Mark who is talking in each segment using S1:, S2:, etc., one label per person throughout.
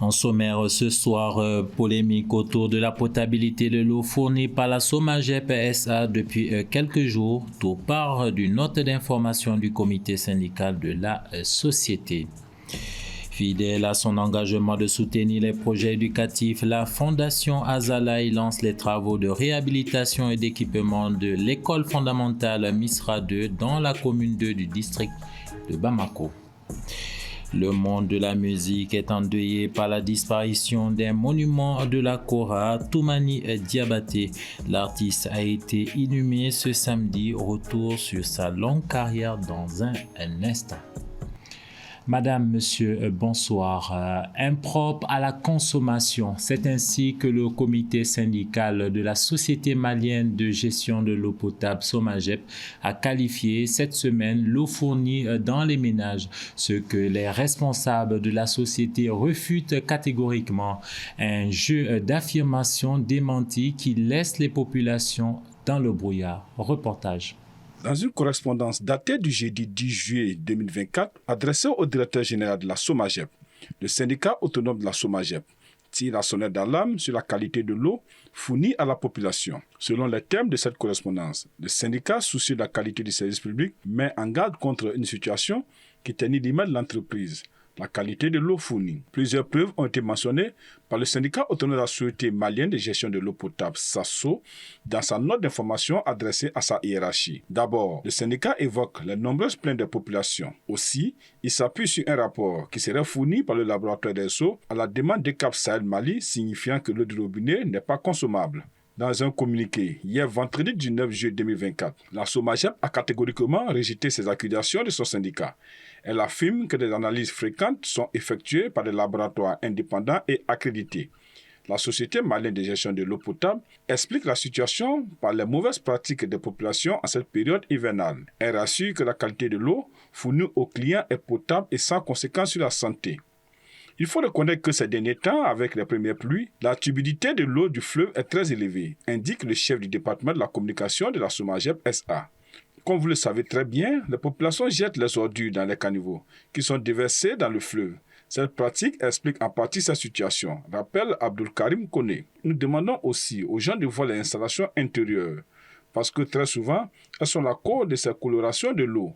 S1: En sommaire ce soir, polémique autour de la potabilité de l'eau fournie par la Somagep SA depuis quelques jours. Tout part d'une note d'information du comité syndical de la société. Fidèle à son engagement de soutenir les projets éducatifs, la Fondation Azalaï lance les travaux de réhabilitation et d'équipement de l'école fondamentale Misra 2 dans la commune 2 du district de Bamako. Le monde de la musique est endeuillé par la disparition d'un monument de la Kora, Toumani Diabaté. L'artiste a été inhumé ce samedi. Retour sur sa longue carrière dans un instant. Madame, monsieur, bonsoir. Impropre à la consommation, c'est ainsi que le comité syndical de la Société malienne de gestion de l'eau potable Somagep a qualifié cette semaine l'eau fournie dans les ménages, ce que les responsables de la société refutent catégoriquement. Un jeu d'affirmation démenti qui laisse les populations dans le brouillard. Reportage.
S2: Dans une correspondance datée du jeudi 10 juillet 2024, adressée au directeur général de la Somagep, le syndicat autonome de la Somagep tire la sonnette d'alarme sur la qualité de l'eau fournie à la population. Selon les termes de cette correspondance, le syndicat, soucieux de la qualité du service public, met en garde contre une situation qui ternit l'image de l'entreprise, la qualité de l'eau fournie. Plusieurs preuves ont été mentionnées par le syndicat autonome de la Société malienne de gestion de l'eau potable, SASO, dans sa note d'information adressée à sa hiérarchie. D'abord, le syndicat évoque les nombreuses plaintes des populations. Aussi, il s'appuie sur un rapport qui serait fourni par le laboratoire des eaux à la demande d'ECAP Sahel Mali, signifiant que l'eau du robinet n'est pas consommable. Dans un communiqué, hier vendredi 19 juillet 2024, la Somagep a catégoriquement rejeté ces accusations de son syndicat. Elle affirme que des analyses fréquentes sont effectuées par des laboratoires indépendants et accrédités. La Société malienne de gestion de l'eau potable explique la situation par les mauvaises pratiques des populations en cette période hivernale. Elle rassure que la qualité de l'eau fournie aux clients est potable et sans conséquence sur la santé. Il faut reconnaître que ces derniers temps, avec les premières pluies, la turbidité de l'eau du fleuve est très élevée, indique le chef du département de la communication de la Somagep SA. Comme vous le savez très bien, les populations jettent les ordures dans les caniveaux, qui sont déversés dans le fleuve. Cette pratique explique en partie cette situation, rappelle Abdul Karim Kone. Nous demandons aussi aux gens de voir les installations intérieures, parce que très souvent, elles sont la cause de ces colorations de l'eau.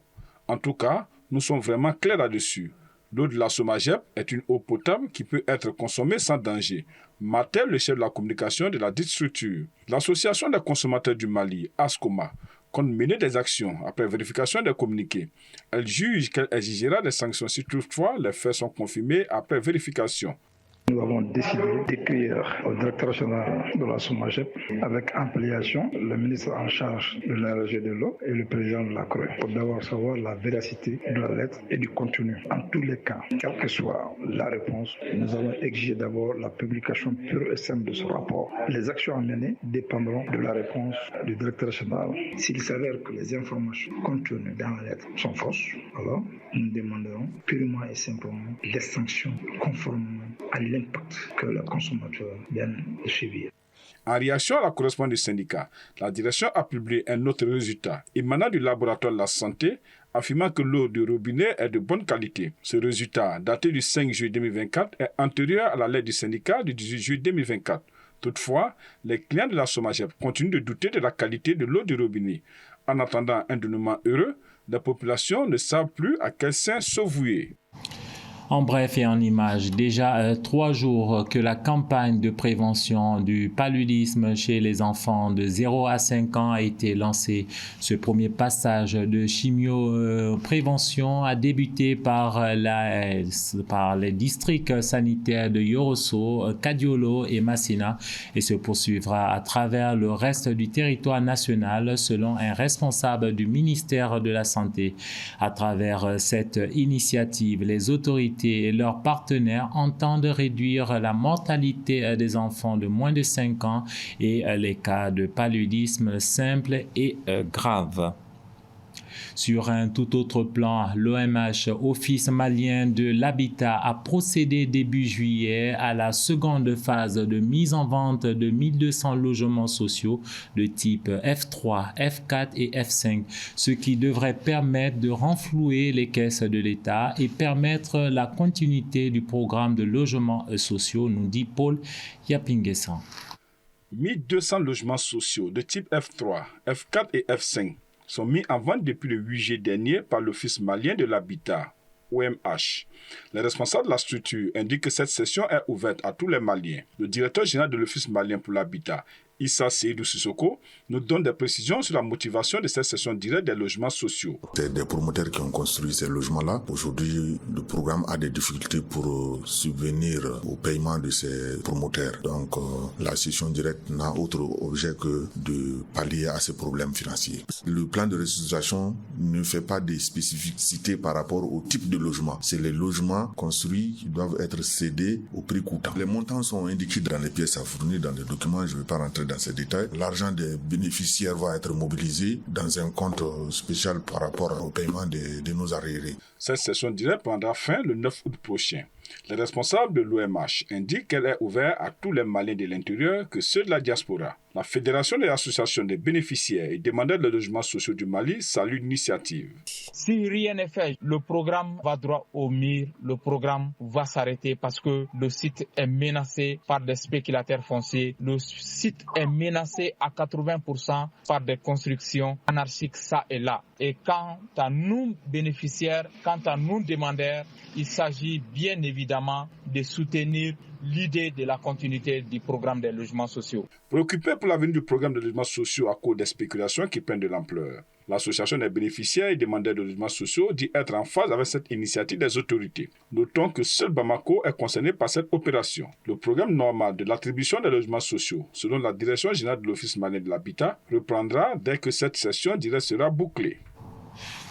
S2: En tout cas, nous sommes vraiment clairs là-dessus. L'eau de la Somagep est une eau potable qui peut être consommée sans danger, martèle le chef de la communication de la dite structure. L'Association des consommateurs du Mali, ASCOMA, compte mener des actions après vérification des communiqués. Elle juge qu'elle exigera des sanctions si toutefois les faits sont confirmés après vérification.
S3: Nous avons décidé d'écrire au directeur général de la Somagep avec ampliation le ministre en charge de l'énergie de l'eau et le président de la CRE pour d'abord savoir la véracité de la lettre et du contenu. En tous les cas, quelle que soit la réponse, nous avons exigé d'abord la publication pure et simple de ce rapport. Les actions à mener dépendront de la réponse du directeur général. S'il s'avère que les informations contenues dans la lettre sont fausses, alors nous demanderons purement et simplement les sanctions conformément à l'impact que le consommateur vient de subir.
S2: En réaction à la correspondance du syndicat, la direction a publié un autre résultat émanant du laboratoire de la santé affirmant que l'eau du robinet est de bonne qualité. Ce résultat, daté du 5 juillet 2024, est antérieur à la lettre du syndicat du 18 juillet 2024. Toutefois, les clients de la Somagep continuent de douter de la qualité de l'eau du robinet. En attendant un dénouement heureux, la population ne savent plus à quel saint se vouer.
S1: En bref et en images, déjà 3 jours que la campagne de prévention du paludisme chez les enfants de 0 à 5 ans a été lancée. Ce premier passage de chimio-prévention a débuté par les districts sanitaires de Yorosso, Kadiolo et Massina et se poursuivra à travers le reste du territoire national selon un responsable du ministère de la Santé. À travers cette initiative, les autorités et leurs partenaires entendent réduire la mortalité des enfants de moins de 5 ans et les cas de paludisme simple et grave. Sur un tout autre plan, l'OMH, Office malien de l'habitat, a procédé début juillet à la seconde phase de mise en vente de 1200 logements sociaux de type F3, F4 et F5, ce qui devrait permettre de renflouer les caisses de l'État et permettre la continuité du programme de logements sociaux, nous dit Paul Yapinguessan.
S2: 1200 logements sociaux de type F3, F4 et F5 sont mis en vente depuis le 8 juillet dernier par l'Office malien de l'habitat, OMH. Les responsables de la structure indiquent que cette session est ouverte à tous les Maliens. Le directeur général de l'Office malien pour l'habitat, Issa Seydou Sissoko, nous donne des précisions sur la motivation de cette session directe des logements sociaux.
S4: C'est des promoteurs qui ont construit ces logements-là. Aujourd'hui, le programme a des difficultés pour subvenir au paiement de ces promoteurs. Donc, la session directe n'a autre objet que de pallier à ces problèmes financiers. Le plan de restructuration ne fait pas des spécificités par rapport au type de logement. C'est les logements construits qui doivent être cédés au prix coûtant. Les montants sont indiqués dans les pièces à fournir, dans les documents. Je ne vais pas rentrer dans ces détails. L'argent des bénéficiaires va être mobilisé dans un compte spécial par rapport au paiement de nos arriérés.
S2: Cette session directe prendra fin le 9 août prochain. Les responsables de l'OMH indiquent qu'elle est ouverte à tous les Maliens de l'intérieur que ceux de la diaspora. La Fédération des associations des bénéficiaires et demandeurs de logements sociaux du Mali salue l'initiative.
S5: Si rien n'est fait, le programme va droit au mur, le programme va s'arrêter parce que le site est menacé par des spéculateurs fonciers. Le site est menacé à 80% par des constructions anarchiques ça et là. Et quant à nous bénéficiaires, quant à nous demandeurs, il s'agit bien évidemment de soutenir l'idée de la continuité du programme des logements sociaux.
S2: Préoccupé pour l'avenir du programme de logements sociaux à cause des spéculations qui prennent de l'ampleur, l'Association des bénéficiaires et demandeurs de logements sociaux dit être en phase avec cette initiative des autorités. Notons que seul Bamako est concerné par cette opération. Le programme normal de l'attribution des logements sociaux, selon la Direction générale de l'Office malien de l'habitat, reprendra dès que cette session directe sera bouclée.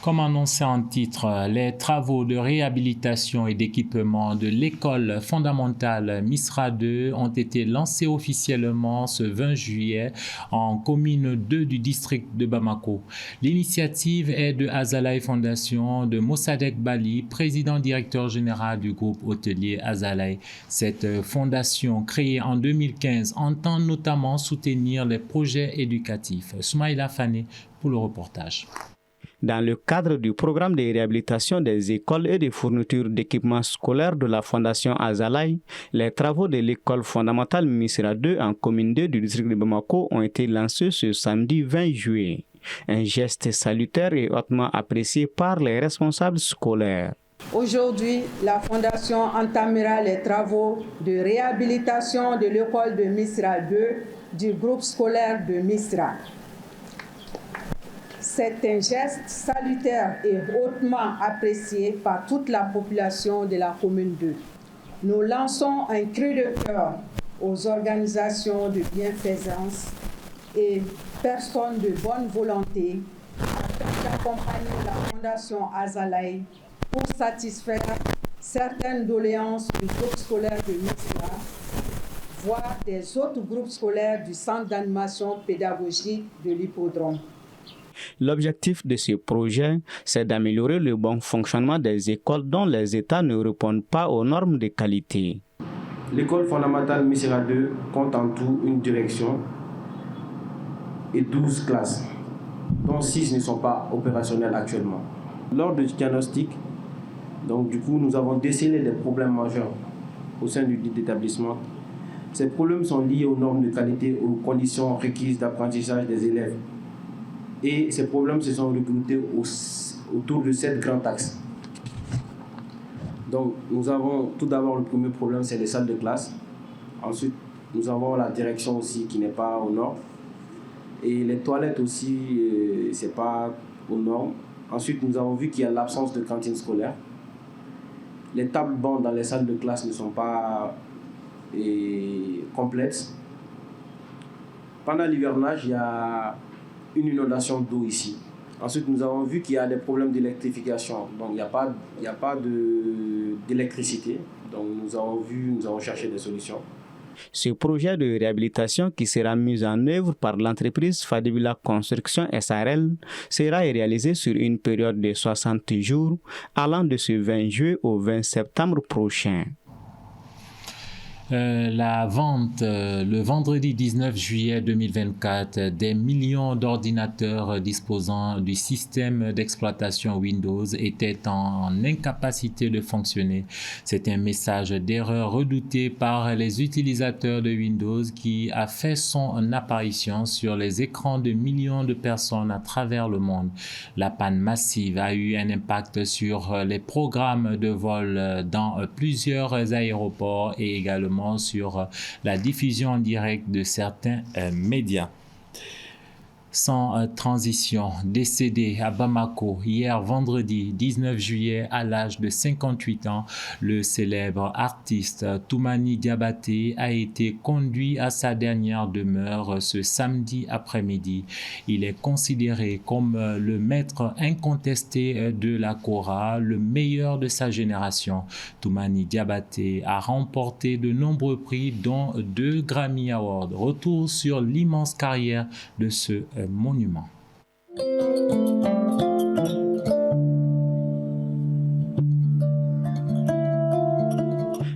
S1: Comme annoncé en titre, les travaux de réhabilitation et d'équipement de l'école fondamentale Misra 2 ont été lancés officiellement ce 20 juillet en commune 2 du district de Bamako. L'initiative est de Azalaï Fondation de Mossadegh Bali, président directeur général du groupe hôtelier Azalaï. Cette fondation, créée en 2015, entend notamment soutenir les projets éducatifs. Soumaïla Fane pour le reportage.
S6: Dans le cadre du programme de réhabilitation des écoles et de fourniture d'équipements scolaires de la Fondation Azalaï, les travaux de l'école fondamentale Misra 2 en commune 2 du district de Bamako ont été lancés ce samedi 20 juillet. Un geste salutaire et hautement apprécié par les responsables scolaires.
S7: Aujourd'hui, la Fondation entamera les travaux de réhabilitation de l'école de Misra 2 du groupe scolaire de Misra. C'est un geste salutaire et hautement apprécié par toute la population de la commune 2. Nous lançons un cri de cœur aux organisations de bienfaisance et personnes de bonne volonté afin d'accompagner la Fondation Azalaï pour satisfaire certaines doléances du groupe scolaire de Misra, voire des autres groupes scolaires du centre d'animation pédagogique de l'hippodrome.
S6: L'objectif de ce projet, c'est d'améliorer le bon fonctionnement des écoles dont les États ne répondent pas aux normes de qualité.
S8: L'école fondamentale Misra 2 compte en tout une direction et 12 classes, dont 6 ne sont pas opérationnelles actuellement. Lors du diagnostic, nous avons décelé des problèmes majeurs au sein du dit établissement. Ces problèmes sont liés aux normes de qualité, aux conditions requises d'apprentissage des élèves. Et ces problèmes se sont regroupés autour de 7 grands axes. Donc, nous avons tout d'abord le premier problème, c'est les salles de classe. Ensuite, nous avons la direction aussi qui n'est pas aux normes. Et les toilettes aussi, ce n'est pas aux normes. Ensuite, nous avons vu qu'il y a l'absence de cantine scolaire. Les tables bancs dans les salles de classe ne sont pas complètes. Pendant l'hivernage, il y a une inondation d'eau ici. Ensuite, nous avons vu qu'il y a des problèmes d'électrification. Donc, il n'y a pas d'électricité. Donc, nous avons cherché des solutions.
S6: Ce projet de réhabilitation qui sera mis en œuvre par l'entreprise Fadibila Construction SARL sera réalisé sur une période de 60 jours allant de ce 20 juillet au 20 septembre prochain.
S1: La vente le vendredi 19 juillet 2024 des millions d'ordinateurs disposant du système d'exploitation Windows étaient en incapacité de fonctionner. C'est un message d'erreur redouté par les utilisateurs de Windows qui a fait son apparition sur les écrans de millions de personnes à travers le monde. La panne massive a eu un impact sur les programmes de vol dans plusieurs aéroports et également sur la diffusion en direct de certains médias. Sans transition, décédé à Bamako hier vendredi 19 juillet à l'âge de 58 ans, le célèbre artiste Toumani Diabaté a été conduit à sa dernière demeure ce samedi après-midi. Il est considéré comme le maître incontesté de la kora, le meilleur de sa génération. Toumani Diabaté a remporté de nombreux prix dont 2 Grammy Awards. Retour sur l'immense carrière de ce monument.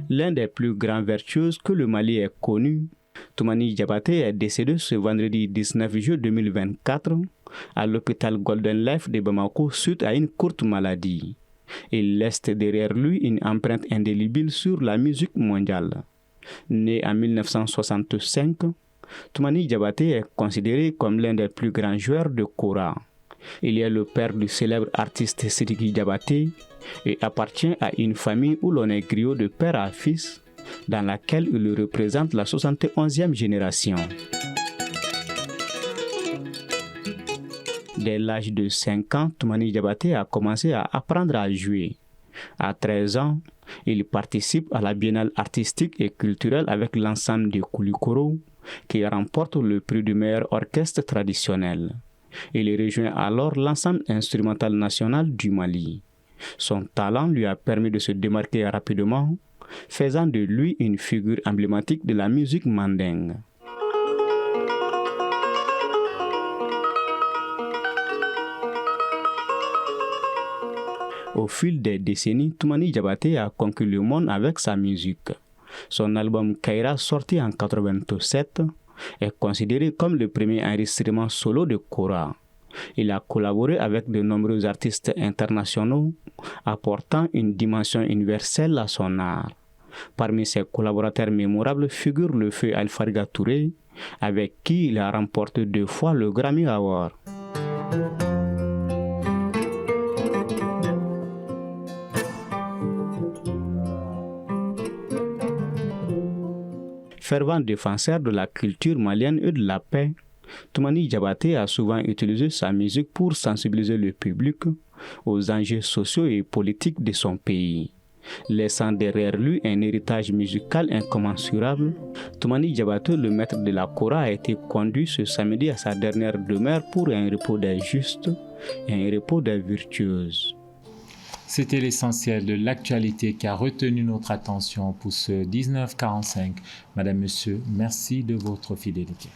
S6: L'un des plus grands vertueux que le Mali ait connu, Toumani Diabaté est décédé ce vendredi 19 juillet 2024 à l'hôpital Golden Life de Bamako suite à une courte maladie. Il laisse derrière lui une empreinte indélébile sur la musique mondiale. Né en 1965, Toumani Diabaté est considéré comme l'un des plus grands joueurs de kora. Il est le père du célèbre artiste Sidiki Diabaté et appartient à une famille où l'on est griot de père à fils, dans laquelle il représente la 71e génération. Dès l'âge de 5 ans, Toumani Diabaté a commencé à apprendre à jouer. À 13 ans, il participe à la biennale artistique et culturelle avec l'ensemble de Koulikoro, qui remporte le prix du meilleur orchestre traditionnel. Il rejoint alors l'ensemble instrumental national du Mali. Son talent lui a permis de se démarquer rapidement, faisant de lui une figure emblématique de la musique mandingue. Au fil des décennies, Toumani Diabaté a conquis le monde avec sa musique. Son album Kaira, sorti en 1987, est considéré comme le premier enregistrement solo de kora. Il a collaboré avec de nombreux artistes internationaux, apportant une dimension universelle à son art. Parmi ses collaborateurs mémorables figure le feu Alfarga Touré, avec qui il a remporté 2 fois le Grammy Award. Fervent défenseur de la culture malienne et de la paix, Toumani Diabaté a souvent utilisé sa musique pour sensibiliser le public aux enjeux sociaux et politiques de son pays. Laissant derrière lui un héritage musical incommensurable, Toumani Diabaté, le maître de la kora, a été conduit ce samedi à sa dernière demeure pour un repos des justes et un repos des vertueuses.
S1: C'était l'essentiel de l'actualité qui a retenu notre attention pour ce 1945. Madame, Monsieur, merci de votre fidélité.